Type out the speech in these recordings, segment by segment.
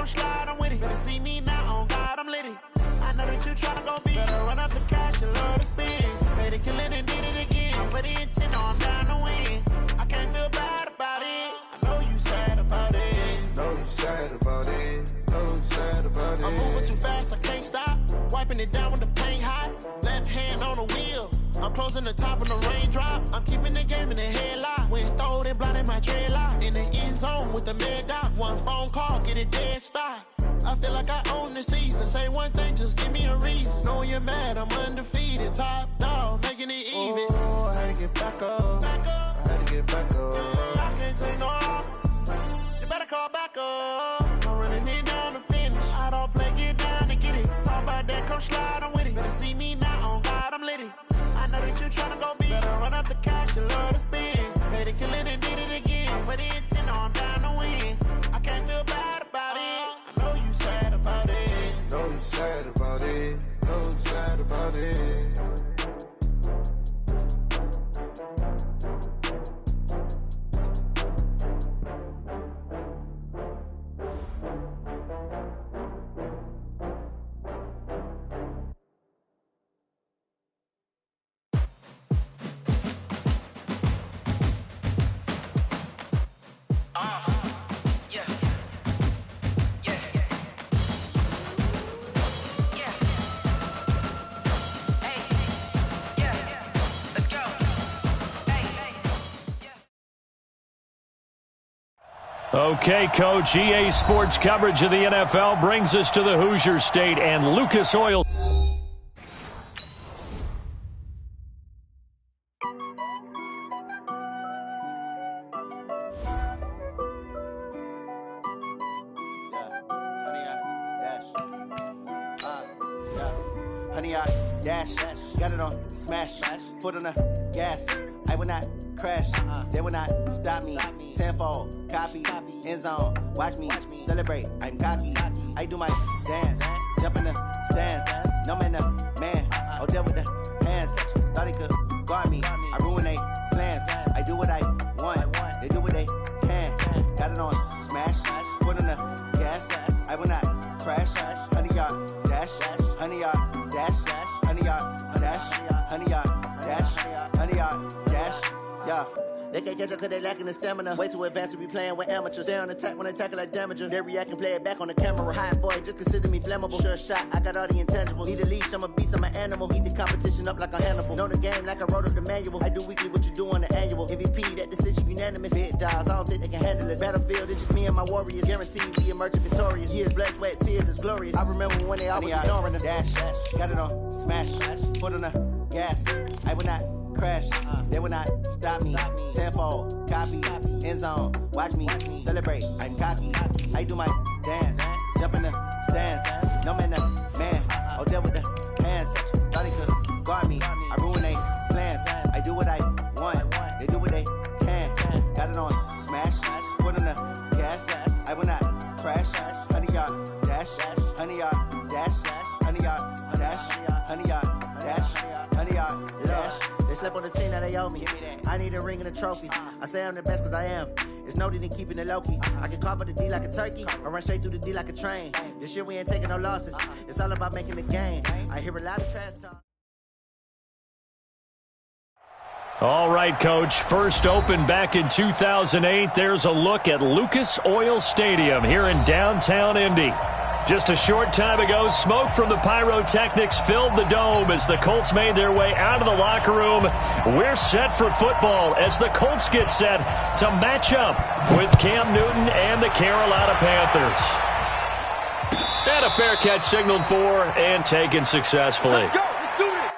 slide, I'm with it. Better see me now, on God, I'm litty. I know that you tryna go be. Better run up the cash, you love to spend. Better kill it and did it again. I'm with the intent, no, I'm down to win. I can't feel bad about it. I know you sad about it. Know you sad about it. Know you sad about it. I'm moving too fast, I can't stop. Wiping it down with the paint hot. Left hand on the wheel. I'm closing the top of the raindrop. I'm keeping the game in the headlock. When throwed and blinded my dreadlock. In the end zone with the mad dot. One phone call, get it dead stop. I feel like I own the season. Say one thing, just give me a reason. Knowing you're mad, I'm undefeated. Top dog, making it even. Oh, I had to get back up. Back up. I had to get back up. I can't take no off. You better call back up. I'm running it down to finish. I don't play, get down to get it. Talk about that, come slide, I'm with it. Better see me now, on God, I'm litty. I know that you tryna go be. Better run up the cash, you love to spend. Better kill it and did it again. With the intent, no, I'm down to win. I can't feel bad about it. I know you sad about it. Know you sad about it. Know you sad about it. Okay, Coach, EA Sports coverage of the NFL brings us to the Hoosier State and Lucas Oil. Honey, I dash, got it on smash, foot on the gas. I will not crash, they will not stop me. Tenfold, copy, end zone, watch me celebrate. I'm cocky, I do my dance, jump in the stands. No man, the man, oh, deal with the hands. Thought he could guard me, I ruin they plans. I do what I want, they do what they can. Got it on smash, foot on the gas. I will not crash, honey, y'all dash, honey, y'all dash, honey, y'all dash, honey, y'all dash, honey, y'all dash, yeah. They can't catch up cause they lacking the stamina. Way too advanced to be playing with amateurs. Stay on attack when they tackle like damager. They react and play it back on the camera. Hot boy, just consider me flammable. Sure shot, I got all the intangibles. Need a leash, I'm a beast, I'm an animal. Heat the competition up like a Hannibal. Know the game like I wrote up the manual. I do weekly what you do on the annual. MVP, that decision unanimous. Hit dials, I don't think they can handle it. Battlefield, it's just me and my warriors. Guaranteed we emerging victorious. Years, blood, sweat, tears, it's glorious. I remember when they always ignoring us. Dash, got it on smash, foot on the gas. I will not crash, they will not stop me. Tenfold, copy, end zone, watch me celebrate. I'm cocky, I do my dance, jump in the stands. No man, the man, oh, deal with the hands. Thought he could guard me, I ruin they plans. I do what I want, they do what they can. Got it on smash, foot on the gas. I will not crash, honey, y'all dash, honey, y'all dash, honey, y'all dash, honey, y'all dash, honey, y'all dash. They slept on the team that they owe me. I need a ring and a trophy. I say I'm the best cause I am. It's no need in keeping it low-key. I can carve the D like a turkey or run straight through the D like a train. This year we ain't taking no losses. It's all about making the game. I hear a lot of trash talk. All right, Coach. First opened back in 2008. There's a look at Lucas Oil Stadium here in downtown Indy. Just a short time ago, smoke from the pyrotechnics filled the dome as the Colts made their way out of the locker room. We're set for football as the Colts get set to match up with Cam Newton and the Carolina Panthers. And a fair catch signaled for and taken successfully. Let's go. Let's do this.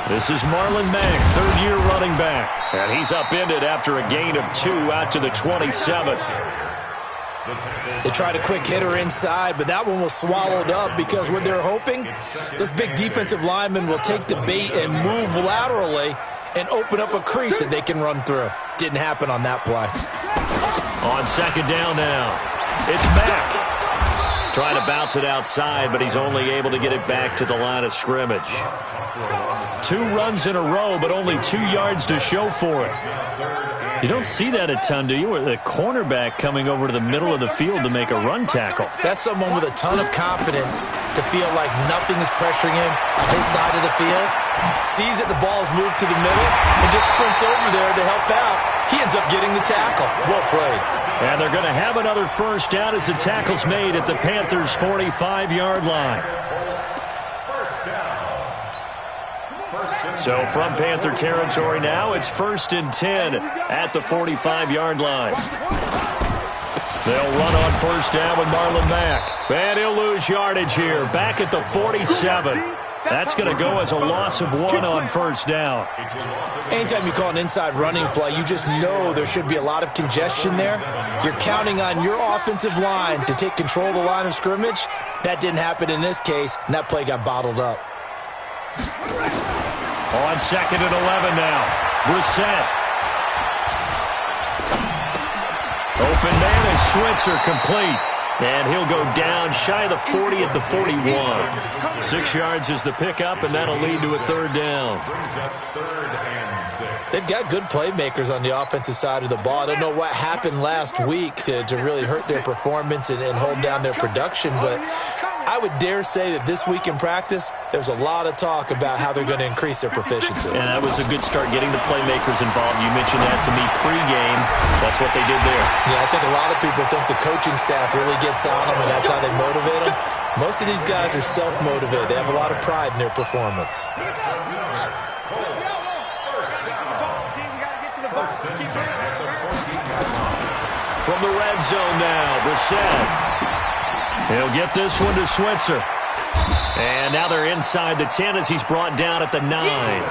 This is Marlon Mack, third-year running back. And he's upended after a gain of 2 out to the 27. They tried a quick hitter inside, but that one was swallowed up because what they're hoping, those big defensive linemen will take the bait and move laterally and open up a crease that they can run through. Didn't happen on that play. On second down now, it's Mack. Trying to bounce it outside, but he's only able to get it back to the line of scrimmage. 2 runs in a row, but only 2 yards to show for it. You don't see that a ton, do you? Or the cornerback coming over to the middle of the field to make a run tackle. That's someone with a ton of confidence to feel like nothing is pressuring him on his side of the field. Sees that the ball is moved to the middle and just sprints over there to help out. He ends up getting the tackle. Well played. And they're going to have another first down as the tackle's made at the Panthers' 45-yard line. So from Panther territory now, it's 1st and 10 at the 45-yard line. They'll run on first down with Marlon Mack. And he'll lose yardage here, back at the 47. That's going to go as a loss of 1 on first down. Anytime you call an inside running play, you just know there should be a lot of congestion there. You're counting on your offensive line to take control of the line of scrimmage. That didn't happen in this case, and that play got bottled up. On second and 11 now, Brissett. Open man is Switzer, complete. And he'll go down shy of the 40 at the 41. 6 yards is the pickup, and that'll lead to a third down. They've got good playmakers on the offensive side of the ball. I don't know what happened last week to really hurt their performance and hold down their production, but I would dare say that this week in practice, there's a lot of talk about how they're going to increase their proficiency. And that was a good start, getting the playmakers involved. You mentioned that to me pregame. That's what they did there. Yeah, I think a lot of people think the coaching staff really gets on them, and that's how they motivate them. Most of these guys are self-motivated. They have a lot of pride in their performance. From the red zone now, Brissett. He'll get this one to Switzer. And now they're inside the 10 as he's brought down at the 9.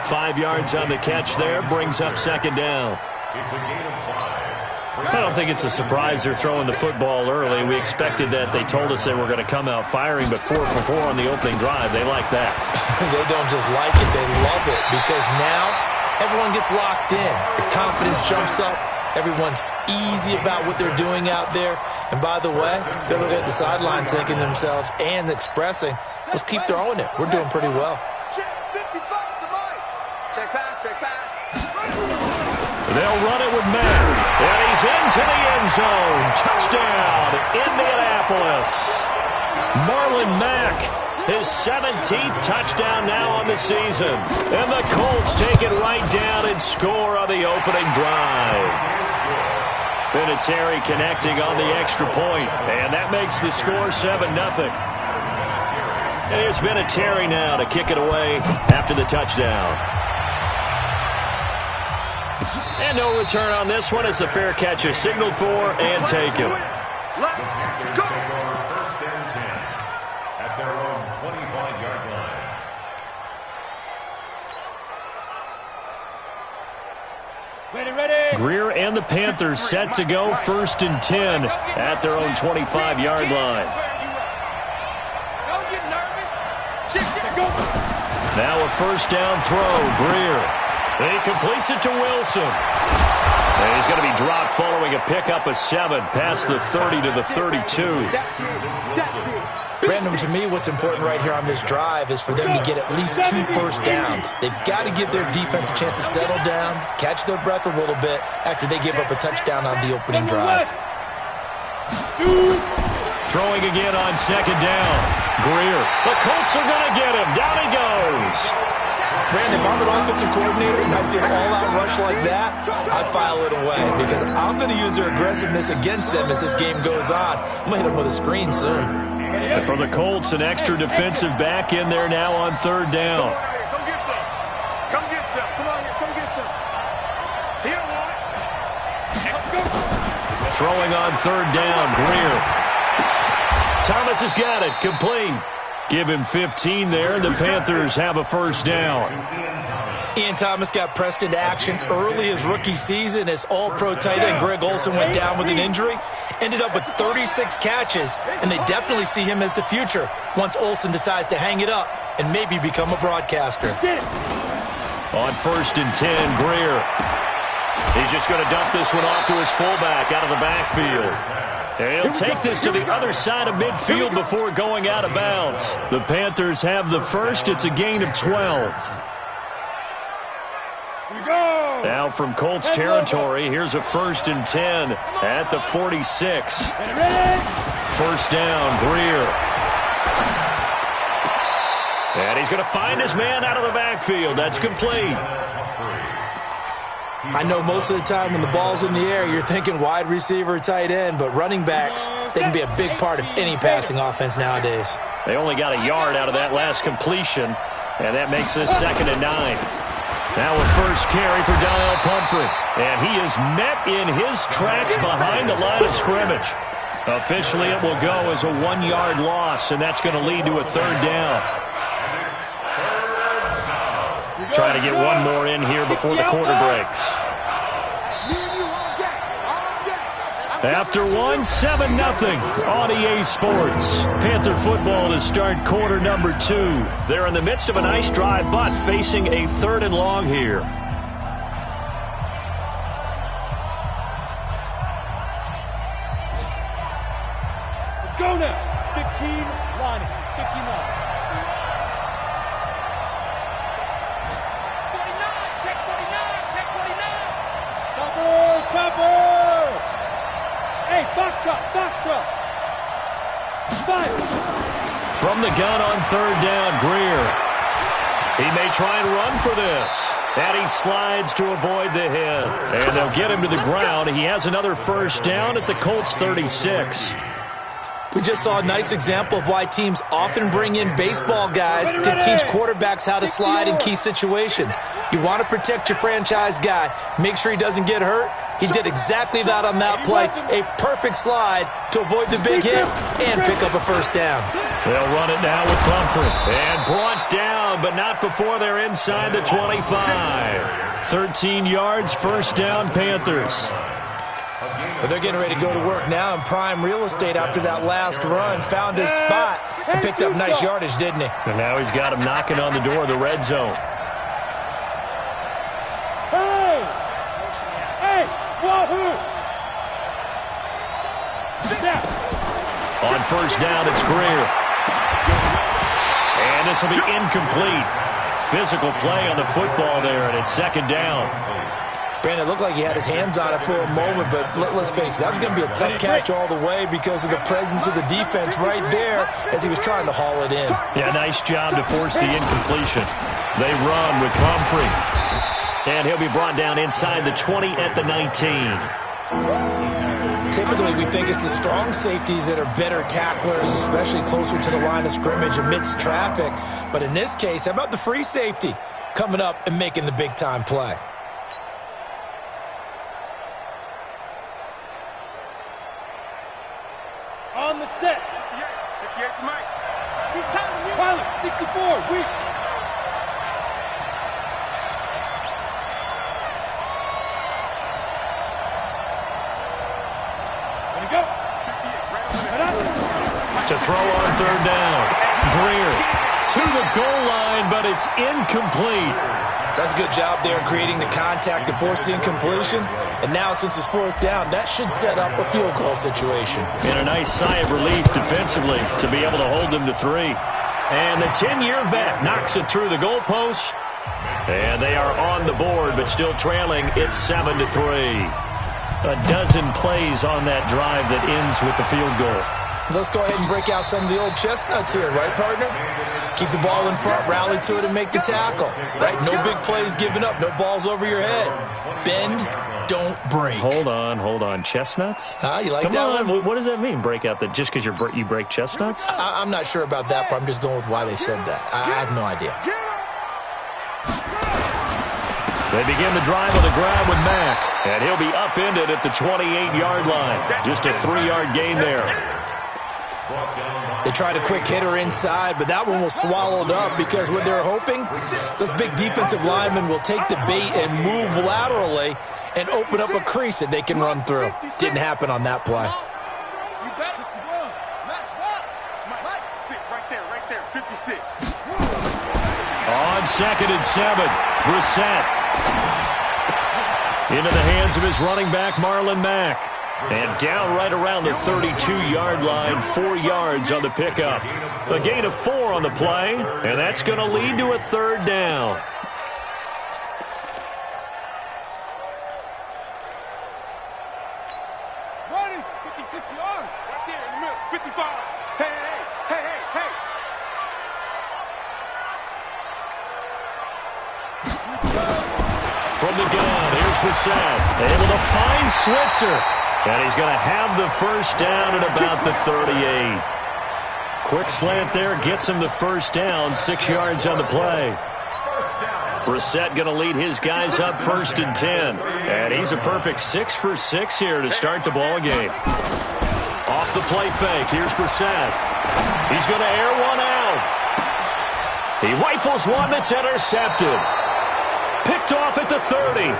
5 yards on the catch there, brings up second down. I don't think it's a surprise they're throwing the football early. We expected that. They told us they were going to come out firing, but 4 for 4 on the opening drive. They like that. They don't just like it, they love it, because now everyone gets locked in. The confidence jumps up. Everyone's easy about what they're doing out there. And by the way, they're looking at the sideline thinking to themselves and expressing, let's keep throwing it. We're doing pretty well. Check pass, check pass. They'll run it with Mack. And he's into the end zone. Touchdown, Indianapolis. Marlon Mack, his 17th touchdown now on the season. And the Colts take it right down and score on the opening drive. Vinatieri connecting on the extra point, and that makes the score 7-0. And here's Vinatieri now to kick it away after the touchdown. And no return on this one as the fair catch is signaled for and taken. Let's go. First and 10 at their own 25-yard line. Greer and the Panthers set to go 1st and 10 at their own 25-yard line. Don't get nervous. Now a first down throw, Greer. He completes it to Wilson. And he's going to be dropped following a pickup of 7 past the 30 to the 32. Brandon, to me, what's important right here on this drive is for them to get at least 2 first downs. They've got to give their defense a chance to settle down, catch their breath a little bit after they give up a touchdown on the opening drive. Throwing again on second down. Greer. The Colts are going to get him. Down he goes. Brandon, if I'm an offensive coordinator and I see an all-out rush like that, I file it away because I'm going to use their aggressiveness against them as this game goes on. I'm going to hit them with a screen soon. And for the Colts, an extra defensive back in there now on third down. Come get some. Come get some. Come on here. Come get some. He don't want it. Throwing on third down, Greer. Thomas has got it. Complete. Give him 15 there, and the Panthers have a first down. Ian Thomas got pressed into action early his rookie season as all-pro tight end Greg Olsen went down with an injury. Ended up with 36 catches, and they definitely see him as the future once Olsen decides to hang it up and maybe become a broadcaster. On 1st and 10, Greer. He's just going to dump this one off to his fullback out of the backfield. And he'll take this to the other side of midfield before going out of bounds. The Panthers have the first. It's a gain of 12. Now from Colts territory, here's a 1st and 10 at the 46. First down, Greer. And he's going to find his man out of the backfield. That's complete. I know most of the time when the ball's in the air, you're thinking wide receiver, tight end, but running backs, they can be a big part of any passing offense nowadays. They only got a yard out of that last completion, and that makes this 2nd and 9. Now a first carry for Daniel Pumphrey, and he is met in his tracks behind the line of scrimmage. Officially, it will go as a 1-yard loss, and that's going to lead to a 3rd down. Trying to get one more in here before the quarter breaks. After 7-0 on EA Sports. Panther football to start quarter number 2. They're in the midst of a nice drive, but facing a 3rd and long here. Let's go now. 15 line. 15 line. 49. Check 49. Check 49. Topper. Hey, Foxtrot. Fire. From the gun on 3rd down, Greer. He may try and run for this. And he slides to avoid the hit. And they'll get him to the ground. He has another first down at the Colts 36. We just saw a nice example of why teams often bring in baseball guys to teach quarterbacks how to slide in key situations. You want to protect your franchise guy. Make sure he doesn't get hurt. He did exactly that on that play. A perfect slide to avoid the big hit and pick up a first down. They'll run it now with Pumphrey. And brought down, but not before they're inside the 25. 13 yards, first down, Panthers. But they're getting ready to go to work now in prime real estate after that last run. Found his spot and picked up nice yardage, didn't he? And now he's got him knocking on the door of the red zone. On first down, it's Greer. And this will be incomplete. Physical play on the football there, and it's 2nd down. Brandon, it looked like he had his hands on it for a moment, but let's face it, that was going to be a tough catch all the way because of the presence of the defense right there as he was trying to haul it in. Yeah, nice job to force the incompletion. They run with Pumphrey. And he'll be brought down inside the 20 at the 19. Typically, we think it's the strong safeties that are better tacklers, especially closer to the line of scrimmage amidst traffic. But in this case, how about the free safety coming up and making the big-time play? On the set. 58 for Mike. He's time. Pilot, 64. Weak. To throw on 3rd down. Greer to the goal line, but it's incomplete. That's a good job there creating the contact to force the incompletion. And now, since it's 4th down, that should set up a field goal situation. And a nice sigh of relief defensively to be able to hold them to 3. And the 10-year vet knocks it through the goalpost. And they are on the board, but still trailing. It's 7-3. A dozen plays on that drive that ends with the field goal. Let's go ahead and break out some of the old chestnuts here, right, partner? Keep the ball in front, rally to it, and make the tackle. Right? No big plays given up, no balls over your head. Bend, don't break. Hold on. Chestnuts? You like Come that on. one? What does that mean, break out? Just because you break chestnuts? I'm not sure about that, but I'm just going with why they said that. I have no idea. They begin the drive with a grab with Mack, and he'll be upended at the 28-yard line. Just a 3-yard gain there. They tried a quick hitter inside, but that one was swallowed up because what they're hoping, those big defensive linemen will take the bait and move laterally and open up a crease that they can run through. Didn't happen on that play. On 2nd and 7, Brissett. Into the hands of his running back, Marlon Mack. And down right around the 32-yard line, 4 yards on the pickup. A gain of 4 on the play, and that's going to lead to a 3rd down. Running, 56 yards. Right there in the middle, 55. Hey. From the gun, here's Brissett. Able to find Switzer. And he's going to have the first down at about the 38. Quick slant there gets him the first down, 6 yards on the play. Brissett going to lead his guys up 1st and 10. And he's a perfect 6 for 6 here to start the ball game. Off the play fake, here's Brissett. He's going to air one out. He rifles one that's intercepted. Picked off at the 30.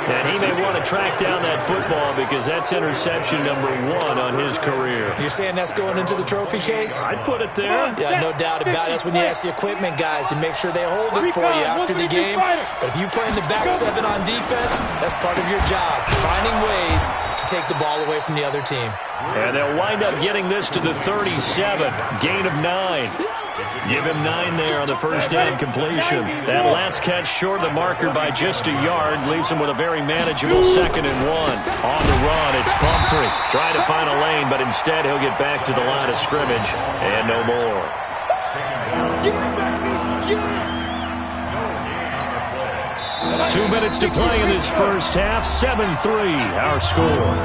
And he may want to track down that football because that's interception number 1 on his career. You're saying that's going into the trophy case? I'd put it there. Yeah, no doubt about it. That's when you ask the equipment guys to make sure they hold it for you after the game. But if you play in the back 7 on defense, that's part of your job, finding ways to take the ball away from the other team. And they'll wind up getting this to the 37. Gain of 9. Give him 9 there on the first down completion. That last catch short of the marker by just a yard leaves him with a very manageable 2nd and 1. On the run, it's Pumphrey. Trying to find a lane, but instead he'll get back to the line of scrimmage and no more. Two minutes to play in this first half. 7-3, our score.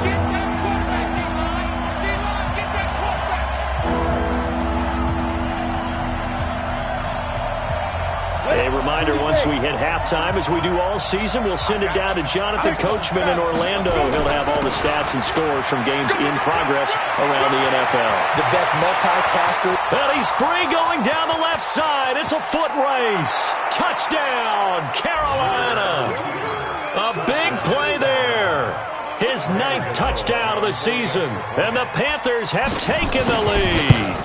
A reminder, once we hit halftime, as we do all season, we'll send it down to Jonathan Coachman in Orlando. He'll have all the stats and scores from games in progress around the NFL. The best multitasker. And he's free going down the left side. It's a foot race. Touchdown, Carolina. A big play there. His 9th touchdown of the season. And the Panthers have taken the lead.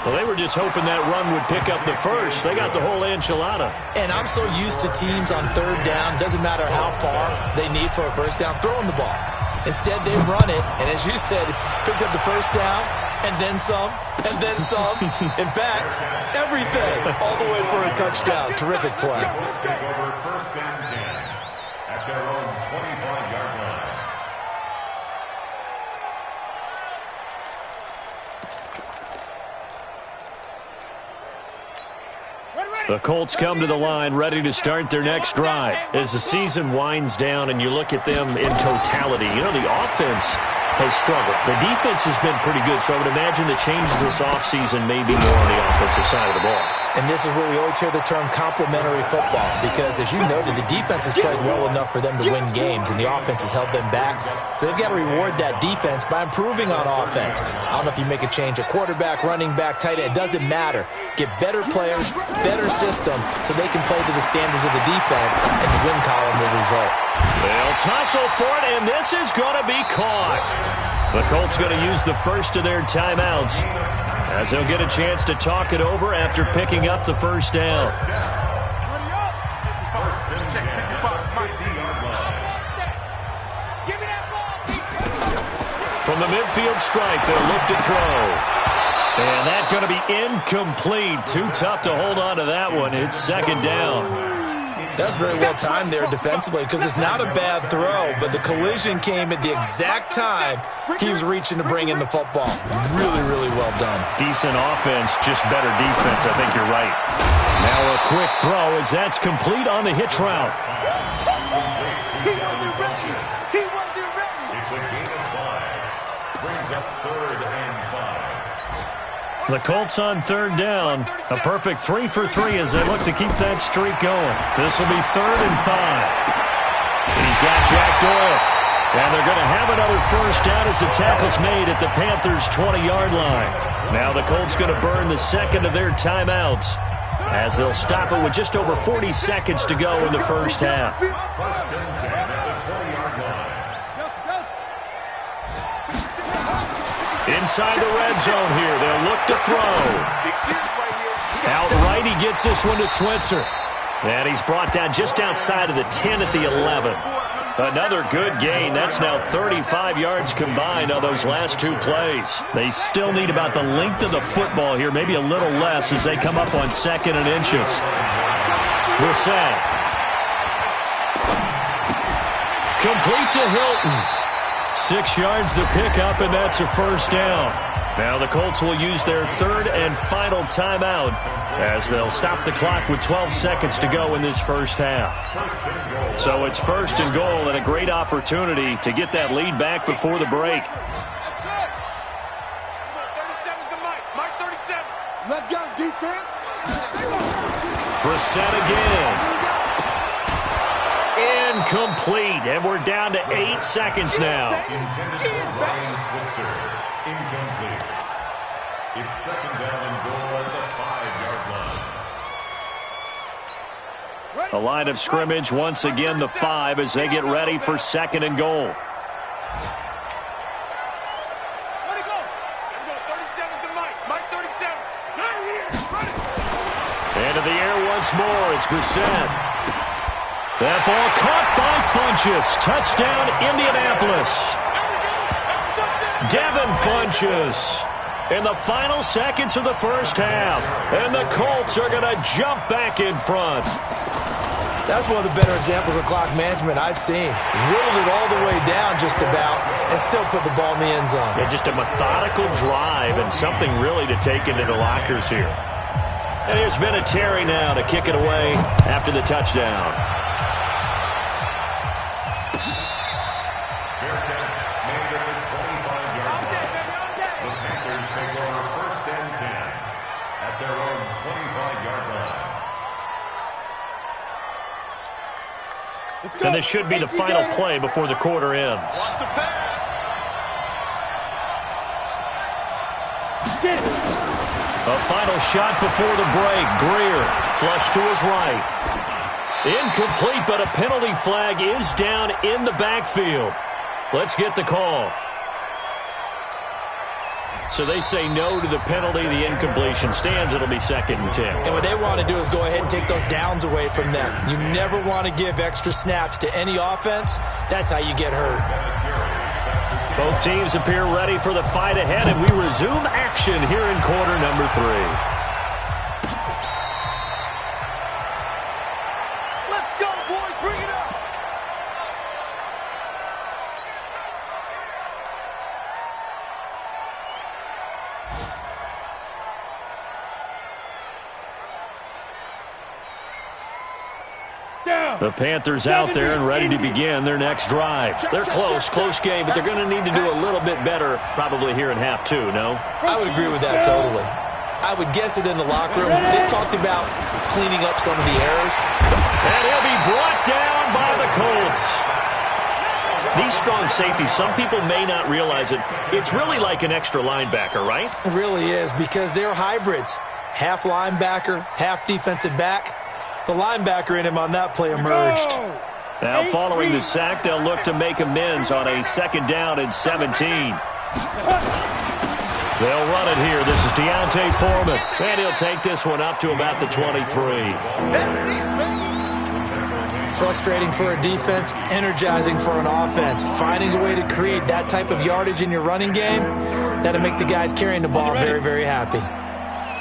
Well, they were just hoping that run would pick up the first. They got the whole enchilada. And I'm so used to teams on 3rd down, doesn't matter how far they need for a first down, throwing the ball. Instead, they run it, and as you said, picked up the first down, and then some, and then some. In fact, everything, all the way for a touchdown. Terrific play. Let's take over 1st and 10 at their own 25-yard line. The Colts come to the line ready to start their next drive. As the season winds down and you look at them in totality, you know, the offense has struggled. The defense has been pretty good, so I would imagine the changes this offseason may be more on the offensive side of the ball. And this is where we always hear the term complementary football because, as you noted, the defense has played well enough for them to win games, and the offense has held them back. So they've got to reward that defense by improving on offense. I don't know if you make a change at quarterback, running back, tight end. It doesn't matter. Get better players, better system, so they can play to the standards of the defense, and the win column will result. They'll tussle for it, and this is going to be caught. The Colts going to use the first of their timeouts, as they'll get a chance to talk it over after picking up the first down. From the midfield stripe, they'll look to throw. And that's going to be incomplete. Too tough to hold on to that one. It's 2nd down. That's very well timed there defensively because it's not a bad throw, but the collision came at the exact time he was reaching to bring in the football. Really, really well done. Decent offense, just better defense. I think you're right. Now a quick throw as that's complete on the hitch route. It's a gain of 5. Brings up 3rd and 5. The Colts on 3rd down. A perfect 3 for 3 as they look to keep that streak going. This will be 3rd and 5. He's got Jack Doyle. And they're going to have another first down as the tackle's made at the Panthers' 20-yard line. Now the Colts going to burn the second of their timeouts as they'll stop it with just over 40 seconds to go in the first half. First and 10 at the 20-yard line. Inside the red zone here, they'll look to throw. Outright, he gets this one to Switzer. And he's brought down just outside of the 10 at the 11. Another good gain. That's now 35 yards combined on those last two plays. They still need about the length of the football here, maybe a little less as they come up on 2nd and inches. Brissett. Complete to Hilton. 6 yards the pickup, and that's a first down. Now the Colts will use their third and final timeout as they'll stop the clock with 12 seconds to go in this first half. So it's first and goal and a great opportunity to get that lead back before the break. 37's the Mike 37. Let's go, defense. Brissett again. Incomplete, and we're down to 8 seconds now. Intended for Ryan Switzer. Incomplete. It's second down and goal at the 5-yard line. A line of scrimmage once again, the 5, as they get ready for second and goal. Let it go. 37's the Mike 37. Into the air once more, it's Brissett. That ball caught by Funchess. Touchdown, Indianapolis. Devin Funchess in the final seconds of the first half. And the Colts are going to jump back in front. That's one of the better examples of clock management I've seen. Whittled it all the way down just about and still put the ball in the end zone. Yeah, just a methodical drive and something really to take into the lockers here. And here's Vinatieri now to kick it away after the touchdown. And this should be the final play before the quarter ends. A final shot before the break. Greer, flush to his right. Incomplete, but a penalty flag is down in the backfield. Let's get the call. So they say no to the penalty. The incompletion stands. It'll be 2nd and 10. And what they want to do is go ahead and take those downs away from them. You never want to give extra snaps to any offense. That's how you get hurt. Both teams appear ready for the fight ahead, and we resume action here in quarter number 3. Let's go, boys. Bring it up. The Panthers out there and ready to begin their next drive. They're close game, but they're going to need to do a little bit better probably here in half 2, no? I would agree with that totally. I would guess it in the locker room. They talked about cleaning up some of the errors. And he'll be brought down by the Colts. These strong safeties, some people may not realize it. It's really like an extra linebacker, right? It really is, because they're hybrids. Half linebacker, half defensive back. The linebacker in him on that play emerged. Now following the sack, they'll look to make amends on a 2nd down and 17. They'll run it here. This is Deontay Foreman. And he'll take this one up to about the 23. Frustrating for a defense, energizing for an offense. Finding a way to create that type of yardage in your running game, that'll make the guys carrying the ball very, very happy.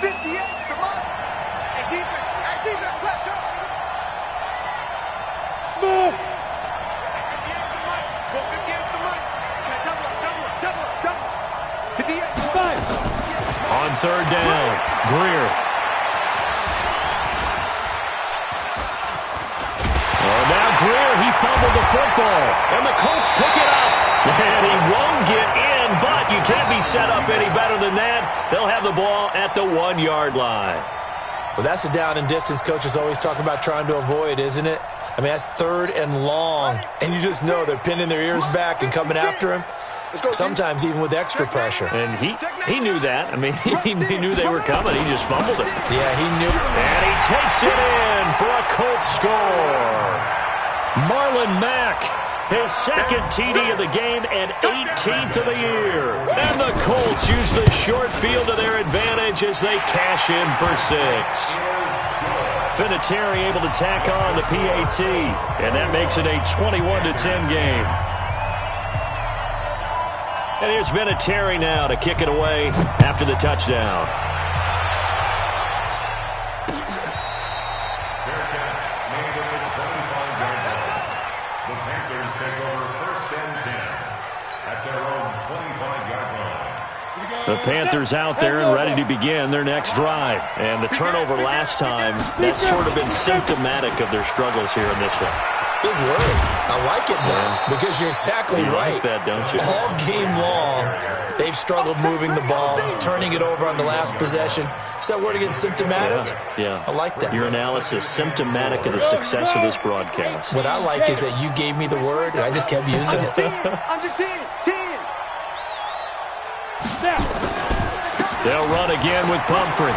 58, come on. Hey, defense, let's go. Smooth. 58's the Mike. Go 58's the Mike. Double. 58's the Mike. On 3rd down, Greer. Now Greer, he fumbled the football, and the Colts pick it up. And he won't get in, but you can't be set up any better than that. They'll have the ball at the 1-yard line. Well, that's a down and distance coaches always talk about trying to avoid, isn't it? I mean, that's 3rd and long, and you just know they're pinning their ears back and coming after him, sometimes even with extra pressure. And he knew that. I mean, he knew they were coming. He just fumbled it. Yeah, he knew. And he takes it in for a Colts score. Marlon Mack, his 2nd TD of the game and 18th of the year. And the Colts use the short field to their advantage as they cash in for 6. Vinatieri able to tack on the PAT, and that makes it a 21-10 game. And here's Vinatieri now to kick it away after the touchdown. Fair catch made at the 25-yard line. The Panthers take over 1st and 10 at their own 25-yard line. The Panthers out there and ready to begin their next drive. And the turnover last time, that's sort of been symptomatic of their struggles here in this one. Big word. I like it, though, because you're exactly right. Like that, don't you? All game long, they've struggled moving the ball, turning it over on the last possession. Is that word again, symptomatic? Yeah. I like that. Your analysis, symptomatic of the success of this broadcast. What I like is that you gave me the word, and I just kept using it. Under 10. They'll run again with Pumphrey.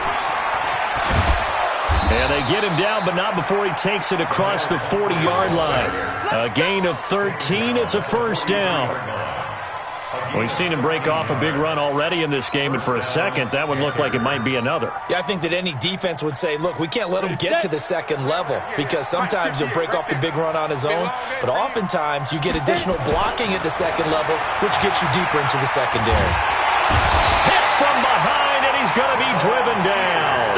And they get him down, but not before he takes it across the 40-yard line. A gain of 13. It's a 1st down. We've seen him break off a big run already in this game, and for a second, that would look like it might be another. Yeah, I think that any defense would say, look, we can't let him get to the 2nd level, because sometimes he'll break off the big run on his own, but oftentimes you get additional blocking at the 2nd level, which gets you deeper into the secondary. Hit from behind, and he's going to be driven down.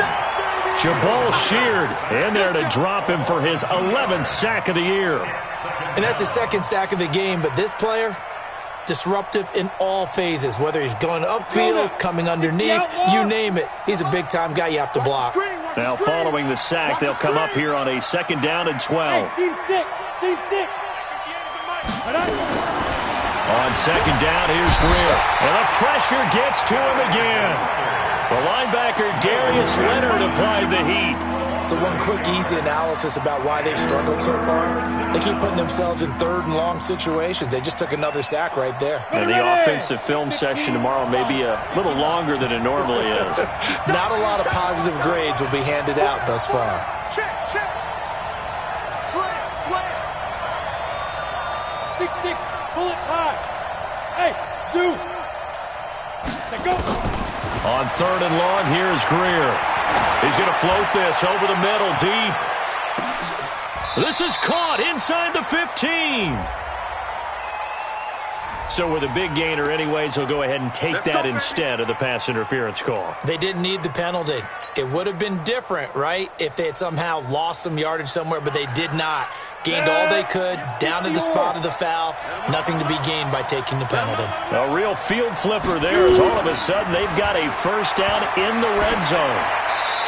Jabal Sheard in there to drop him for his 11th sack of the year. And that's his 2nd sack of the game, but this player, disruptive in all phases, whether he's going upfield, coming underneath, you name it. He's a big-time guy you have to block. Now, following the sack, they'll come up here on a 2nd down and 12. Team 6. On 2nd down, here's Greer. And the pressure gets to him again. The linebacker, Darius Leonard, applied the heat. So one quick, easy analysis about why they've struggled so far. They keep putting themselves in 3rd and long situations. They just took another sack right there. And the offensive film session tomorrow may be a little longer than it normally is. Not a lot of positive grades will be handed out thus far. Check. Slam. 6-6. Pull it high. Hey, Zoo. Say go. On 3rd and long, here's Greer. He's going to float this over the middle, deep. This is caught inside the 15. So with a big gainer anyways, he'll go ahead and take that instead of the pass interference call. They didn't need the penalty. It would have been different, right, if they had somehow lost some yardage somewhere, but they did not. Gained all they could, down to the spot of the foul. Nothing to be gained by taking the penalty. A real field flipper there as all of a sudden they've got a 1st down in the red zone.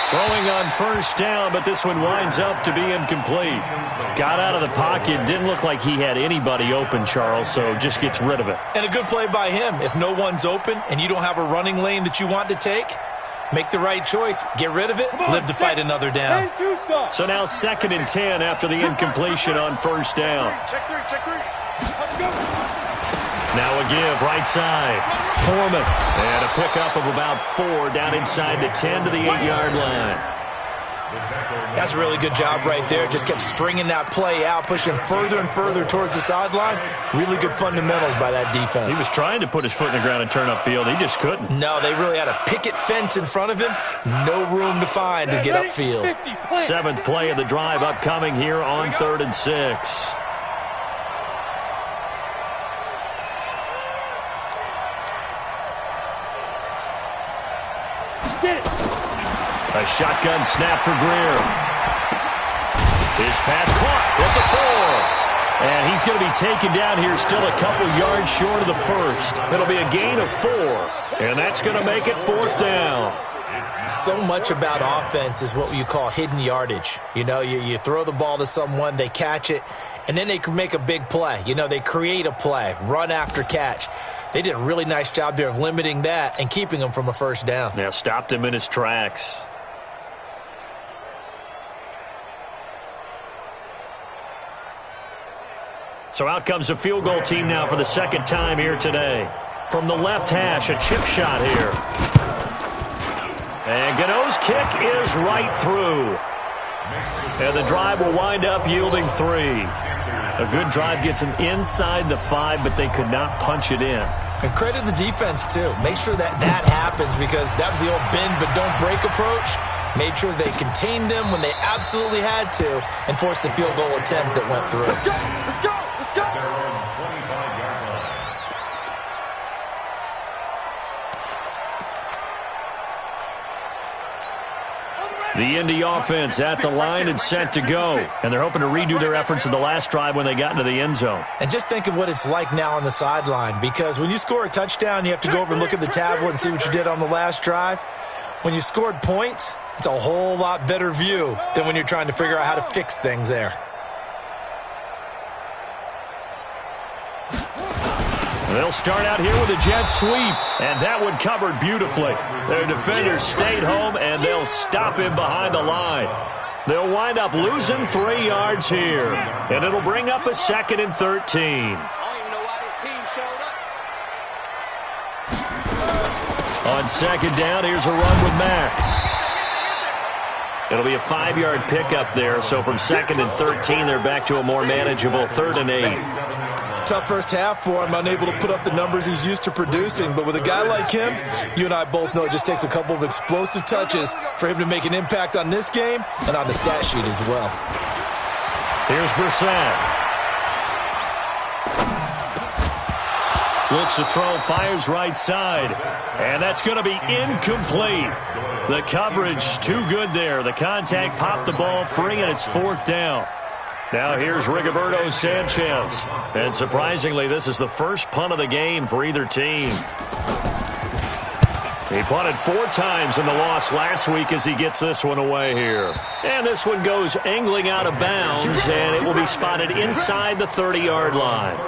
Throwing on 1st down, but this one winds up to be incomplete. Got out of the pocket, didn't look like he had anybody open, Charles, so just gets rid of it. And a good play by him. If no one's open and you don't have a running lane that you want to take, make the right choice. Get rid of it. Live to fight another down. So now 2nd and 10 after the incompletion on 1st down. Check three. Let's go. Now a give, right side. Foreman. And a pickup of about 4 down inside the 10 to the 8-yard line. That's a really good job right there. Just kept stringing that play out, pushing further and further towards the sideline. Really good fundamentals by that defense. He was trying to put his foot in the ground and turn upfield. He just couldn't. No, they really had a picket fence in front of him. No room to find to get upfield. 7th play of the drive upcoming here on 3rd and 6. A shotgun snap for Greer. His pass caught at the 4. And he's going to be taken down here still a couple yards short of the 1st. It'll be a gain of 4. And that's going to make it 4th down. So much about offense is what you call hidden yardage. You know, you throw the ball to someone, they catch it, and then they can make a big play. You know, they create a play, run after catch. They did a really nice job there of limiting that and keeping him from a 1st down. Yeah, stopped him in his tracks. So out comes a field goal team now for the second time here today. From the left hash, a chip shot here. And Gano's kick is right through. And the drive will wind up yielding 3. A good drive gets them inside the 5, but they could not punch it in. And credit the defense, too. Make sure that happens, because that was the old bend but don't break approach. Made sure they contained them when they absolutely had to and forced the field goal attempt that went through. Let's go! Let's go! Let's go! Their own 25-yard line. The Indy offense at the line and set to go. And they're hoping to redo their efforts in the last drive when they got into the end zone. And just think of what it's like now on the sideline, because when you score a touchdown, you have to go over and look at the tablet and see what you did on the last drive. When you scored points, it's a whole lot better view than when you're trying to figure out how to fix things there. They'll start out here with a jet sweep, and that one covered beautifully. Their defenders stayed home, and they'll stop him behind the line. They'll wind up losing 3 yards here, and it'll bring up a 2nd and 13. I don't even know why this team showed up. On 2nd down, here's a run with Mack. It'll be a 5-yard pickup there, so from 2nd and 13, they're back to a more manageable 3rd and 8. Tough first half for him, unable to put up the numbers he's used to producing. But with a guy like him, you and I both know it just takes a couple of explosive touches for him to make an impact on this game and on the stat sheet as well. Here's Brissett. Looks to throw, fires right side. And that's going to be incomplete. The coverage too good there. The contact popped the ball free, and it's 4th down. Now here's Rigoberto Sanchez. And surprisingly, this is the first punt of the game for either team. He punted 4 times in the loss last week as he gets this one away here. And this one goes angling out of bounds, and it will be spotted inside the 30-yard line.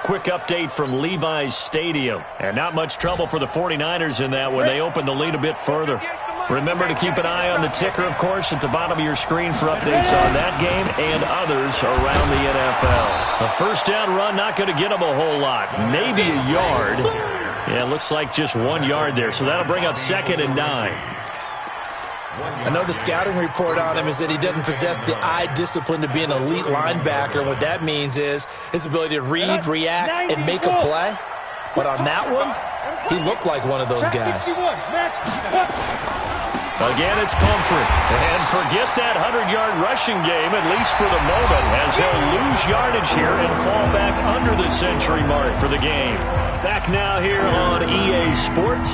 Quick update from Levi's Stadium. And not much trouble for the 49ers in that when they open the lead a bit further. Remember to keep an eye on the ticker, of course, at the bottom of your screen for updates on that game and others around the NFL. A first down run, not going to get them a whole lot. Maybe a yard. Yeah, it looks like just 1 yard there. So that'll bring up 2nd and 9. I know the scouting report on him is that he doesn't possess the eye discipline to be an elite linebacker. And what that means is his ability to read, react, and make a play. But on that one, he looked like one of those guys. Again, it's Pumphrey. And forget that 100-yard rushing game, at least for the moment, as he'll lose yardage here and fall back under the century mark for the game. Back now here on EA Sports.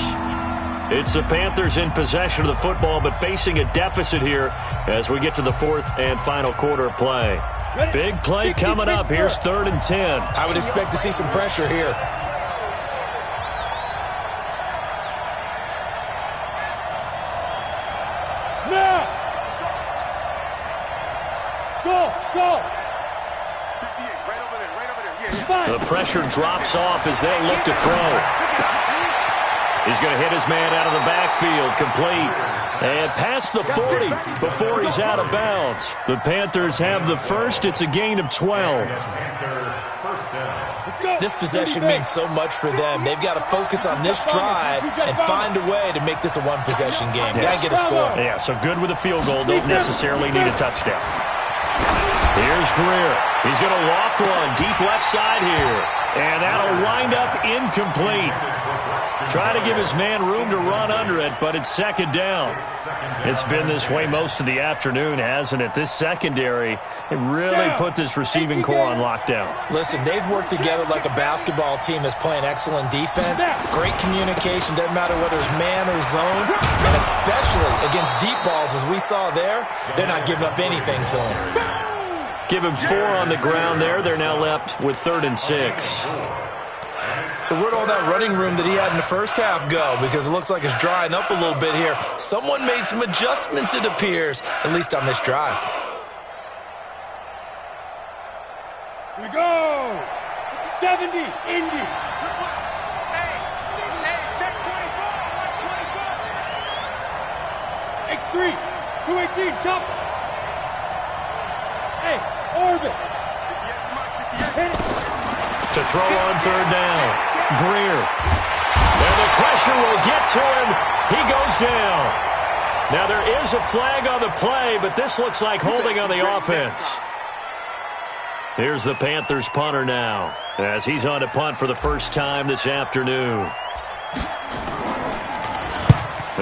It's the Panthers in possession of the football, but facing a deficit here as we get to the 4th and final quarter of play. Big play coming up. Here's 3rd and 10. I would expect to see some pressure here. Now! Go! Go! 58, right over there, right over there. Yeah. The pressure drops off as they look to throw. He's going to hit his man out of the backfield, complete. And past the 40 before he's out of bounds. The Panthers have the first. It's a gain of 12. This possession means so much for them. They've got to focus on this drive and find a way to make this a one-possession game. Got to get a score. Yeah, so good with a field goal. Don't necessarily need a touchdown. Here's Greer. He's going to loft one deep left side here. And that'll wind up incomplete. Try to give his man room to run under it, but it's 2nd down. It's been this way most of the afternoon, hasn't it? This secondary, it really put this receiving core on lockdown. Listen, they've worked together like a basketball team that's playing excellent defense. Great communication, doesn't matter whether it's man or zone. And especially against deep balls, as we saw there, they're not giving up anything to him. Give him 4 on the ground there. They're now left with 3rd and 6. So where'd all that running room that he had in the first half go? Because it looks like it's drying up a little bit here. Someone made some adjustments, it appears, at least on this drive. Here we go! 70, Indy! Hey, check 24. Watch 24. X3, 218, chop! Hey, orbit! To throw on third down. Greer. And the pressure will get to him. He goes down. Now there is a flag on the play, but this looks like holding on the offense. Here's the Panthers punter now, as he's on to punt for the first time this afternoon.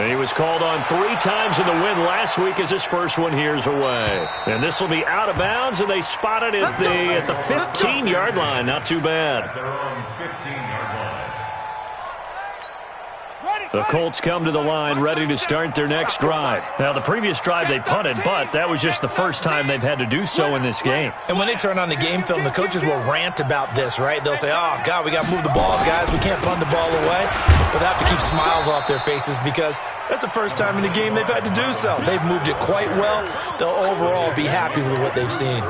He was called on 3 times in the win last week as his first one here's away. And this will be out of bounds, and they spotted it at the 15-yard line. Not too bad. At their own 15-yard line. The Colts come to the line ready to start their next drive. Now, the previous drive they punted, but that was just the first time they've had to do so in this game. And when they turn on the game film, the coaches will rant about this, right? They'll say, oh, God, we got to move the ball, guys. We can't punt the ball away. But they have to keep smiles off their faces because that's the first time in the game they've had to do so. They've moved it quite well. They'll overall be happy with what they've seen.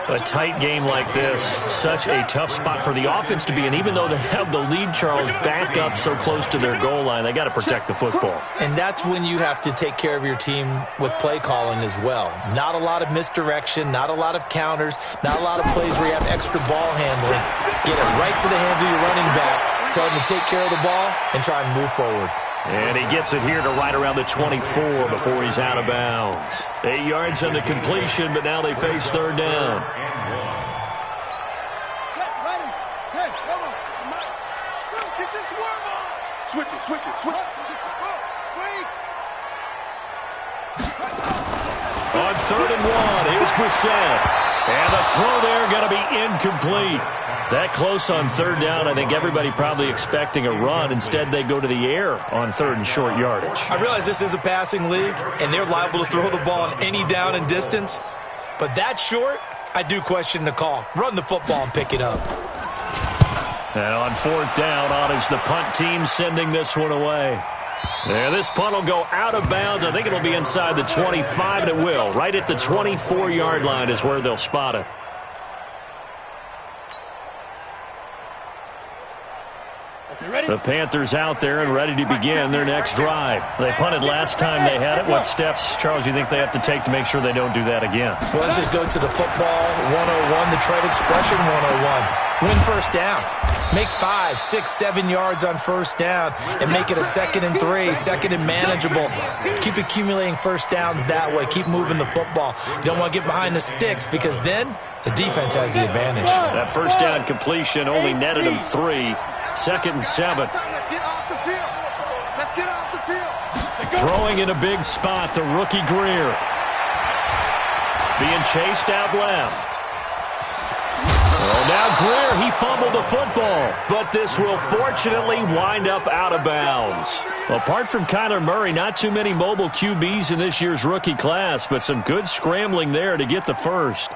A tight game like this, such a tough spot for the offense to be in. Even though they have the lead, Charles, back up so close to their goal line, they got to protect the football. And that's when you have to take care of your team with play calling as well. Not a lot of misdirection, not a lot of counters, not a lot of plays where you have extra ball handling. Get it right to the hands of your running back, tell him to take care of the ball, and try and move forward. And he gets it here to right around the 24 before he's out of bounds. 8 yards on the completion, but now they face third down. Switch it. On 3rd and 1, here's Brissett. And the throw there going to be incomplete. That close on third down, I think everybody probably expecting a run. Instead, they go to the air on 3rd and short yardage. I realize this is a passing league, and they're liable to throw the ball on any down and distance. But that short, I do question the call. Run the football and pick it up. And on 4th down, on is the punt team sending this one away. And this punt will go out of bounds. I think it'll be inside the 25, and it will. Right at the 24-yard line is where they'll spot it. The Panthers out there and ready to begin their next drive. They punted last time they had it. What steps, Charles, do you think they have to take to make sure they don't do that again? Well, let's just go to the football 101, the trade expression 101. Win first down. Make 5, 6, 7 yards on first down and make it a 2nd and 3, 2nd and manageable. Keep accumulating first downs that way. Keep moving the football. You don't want to get behind the sticks because then the defense has the advantage. That first down completion only netted them 3. 2nd and 7. Let's get off the field. Let's get off the field. Throwing in a big spot, the rookie Greer. Being chased out left. Oh, now Greer, he fumbled the football, but this will fortunately wind up out of bounds. Apart from Kyler Murray, not too many mobile QBs in this year's rookie class, but some good scrambling there to get the first.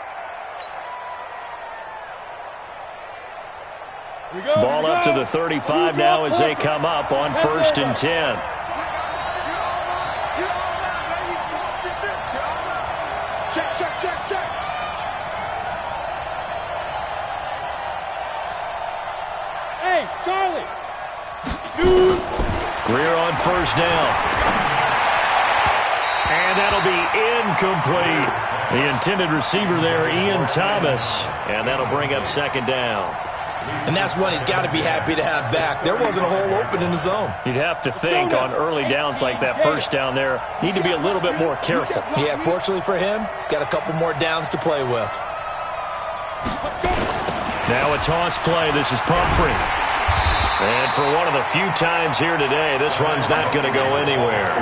Ball up to the 35 now as they come up on 1st and 10. Check. Hey, Charlie. Shoot. Greer on 1st down. And that'll be incomplete. The intended receiver there, Ian Thomas. And that'll bring up 2nd down. And that's one he's got to be happy to have back. There wasn't a hole open in the zone. You'd have to think on early downs like that first down there, need to be a little bit more careful. Yeah, fortunately for him, got a couple more downs to play with. Now a toss play. This is Pumphrey. And for one of the few times here today, this run's not going to go anywhere.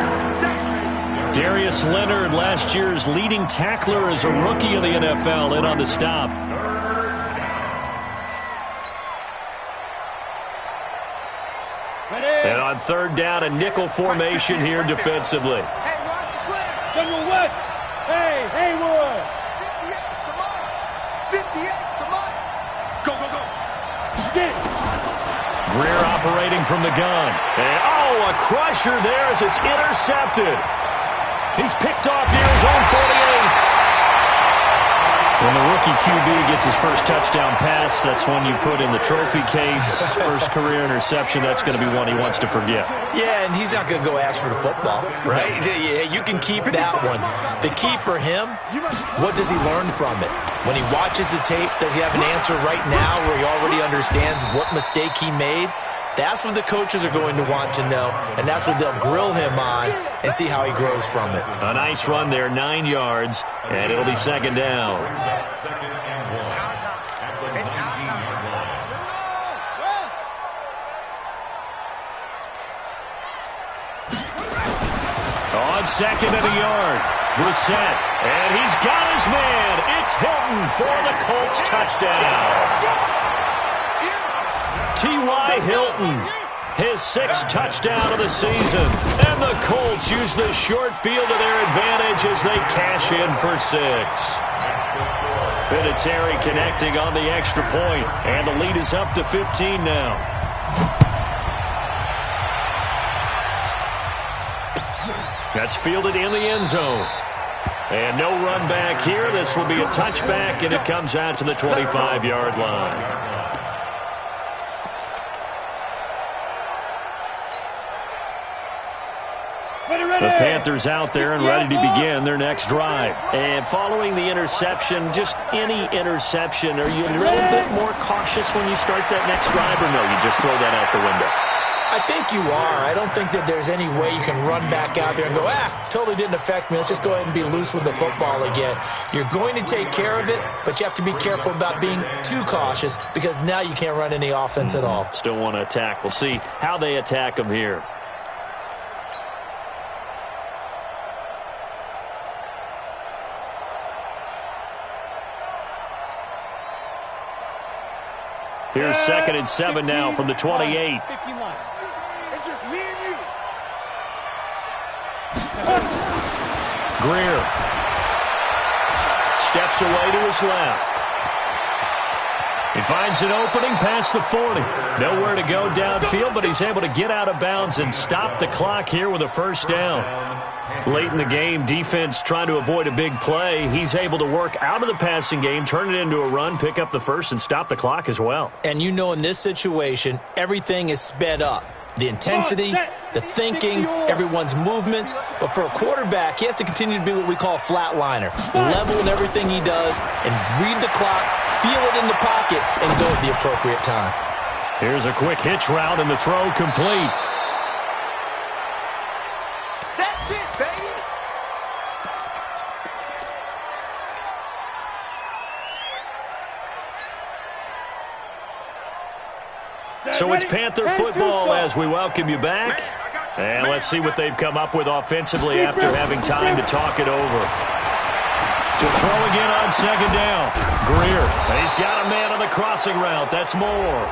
Darius Leonard, last year's leading tackler as a rookie of the NFL, in on the stop. And on 3rd down, a nickel formation here defensively. Hey, watch the slant. General West. Hey, Haywood. 58, come on. Go. Get. Greer operating from the gun. And, a crusher there as it's intercepted. He's picked off near his own 48. When the rookie QB gets his first touchdown pass, that's when you put in the trophy case. First career interception, that's going to be one he wants to forget. Yeah, and he's not going to go ask for the football, right? Yeah, you can keep that one. The key for him, what does he learn from it? When he watches the tape, does he have an answer right now where he already understands what mistake he made? That's what the coaches are going to want to know, and that's what they'll grill him on and see how he grows from it. A nice run there, 9 yards, and it'll be second down. Second and 1 at the 19-yard line. On second and a yard, Brissett, and he's got his man. It's Hilton for the Colts touchdown. T.Y. Hilton, his 6th touchdown of the season. And the Colts use the short field to their advantage as they cash in for 6. Vinatieri connecting on the extra point, and the lead is up to 15 now. That's fielded in the end zone. And no run back here. This will be a touchback, and it comes out to the 25-yard line. The Panthers out there and ready to begin their next drive. And following the interception, just any interception, are you a little bit more cautious when you start that next drive, or no, you just throw that out the window? I think you are. I don't think that there's any way you can run back out there and go, totally didn't affect me. Let's just go ahead and be loose with the football again. You're going to take care of it, but you have to be careful about being too cautious because now you can't run any offense at all. Still want to attack. We'll see how they attack them here. Here's 2nd and 7 now from the 28. It's just me and you. Greer steps away to his left. He finds an opening past the 40. Nowhere to go downfield, but he's able to get out of bounds and stop the clock here with a first down. Late in the game, defense trying to avoid a big play. He's able to work out of the passing game, turn it into a run, pick up the first, and stop the clock as well. And you know in this situation, everything is sped up. The intensity, the thinking, everyone's movement. But for a quarterback, he has to continue to be what we call a flatliner. Level in everything he does and read the clock, feel it in the pocket, and go at the appropriate time. Here's a quick hitch route, and the throw complete. That's it, baby. So it's Panther football as we welcome you back. And let's see what they've come up with offensively after having time to talk it over. To throw again on second down. Greer, he's got a man on the crossing route. That's Moore.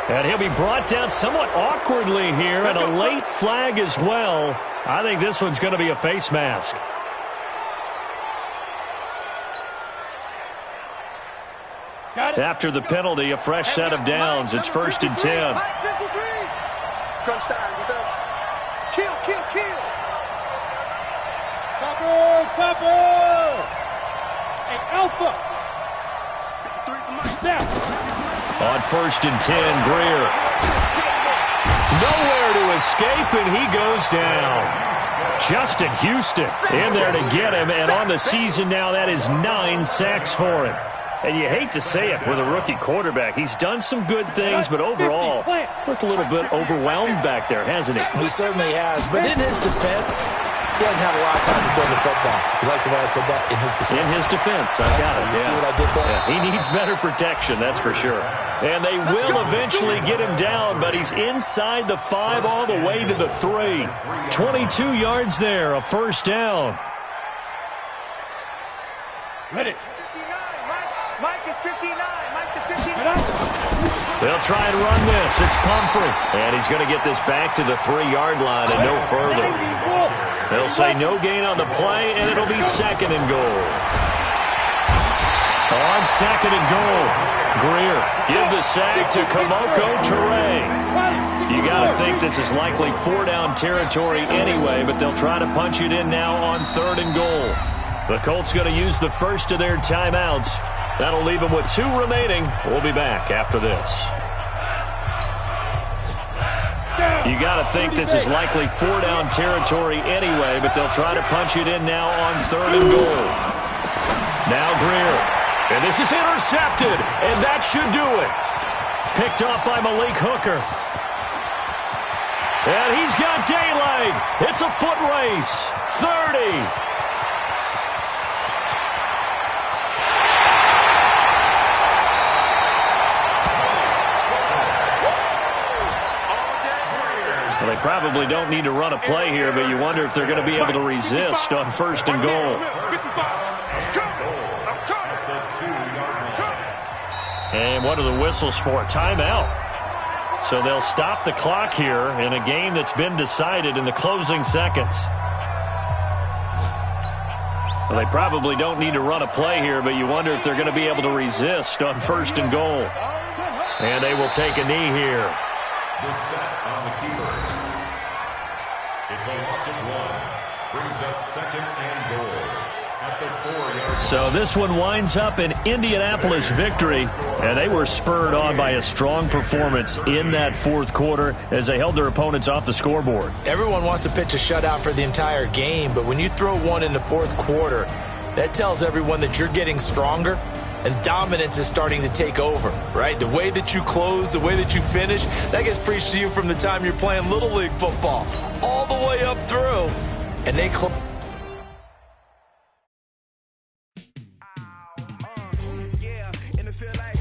And he'll be brought down somewhat awkwardly here, and a late flag as well. I think this one's going to be a face mask. After the penalty, a fresh set of downs. It's 1st and 10. Crunch time, defense. Kill. Topper! Hey, Alpha! 53 Down. On 1st and 10, Greer. Nowhere to escape, and he goes down. Justin Houston in there to get him, and on the season now, that is 9 sacks for him. And you hate to say it with a rookie quarterback. He's done some good things, but overall, looked a little bit overwhelmed back there, hasn't he? He certainly has. But in his defense, he doesn't have a lot of time to throw the football. You like the way I said that? In his defense. In his defense. I got it. You see what I did there? Yeah, he needs better protection, that's for sure. And they will eventually get him down, but he's inside the 5 all the way to the 3. 22 yards there, a first down. Ready. Mike is 59. Mike to 59. They'll try and run this. It's Pumphrey. And he's going to get this back to the 3-yard line and no further. They'll say no gain on the play, and it'll be 2nd and goal. On 2nd and goal, Greer give the sack to Kamoko Toure. You got to think this is likely 4-down territory anyway, but they'll try to punch it in now on 3rd and goal. The Colts going to use the first of their timeouts. That'll leave them with 2 remaining. We'll be back after this. You got to think this is likely 4-down territory anyway, but they'll try to punch it in now on 3rd and goal. Now Greer. And this is intercepted, and that should do it. Picked off by Malik Hooker. And he's got daylight. It's a foot race. 30. Well, they probably don't need to run a play here, but you wonder if they're going to be able to resist on 1st and goal. And what are the whistles for? Timeout. So they'll stop the clock here in a game that's been decided in the closing seconds. Well, they probably don't need to run a play here, but you wonder if they're going to be able to resist on 1st and goal. And they will take a knee here. The set on the keeper. It's a loss of 1. Brings up 2nd and goal at the 4-yard line. So this one winds up an Indianapolis victory, and they were spurred on by a strong performance in that 4th quarter as they held their opponents off the scoreboard. Everyone wants to pitch a shutout for the entire game, but when you throw one in the 4th quarter, that tells everyone that you're getting stronger and dominance is starting to take over, right? The way that you close, the way that you finish, that gets preached to you from the time you're playing Little League football all the way up through. And they close. Yeah, and it feel like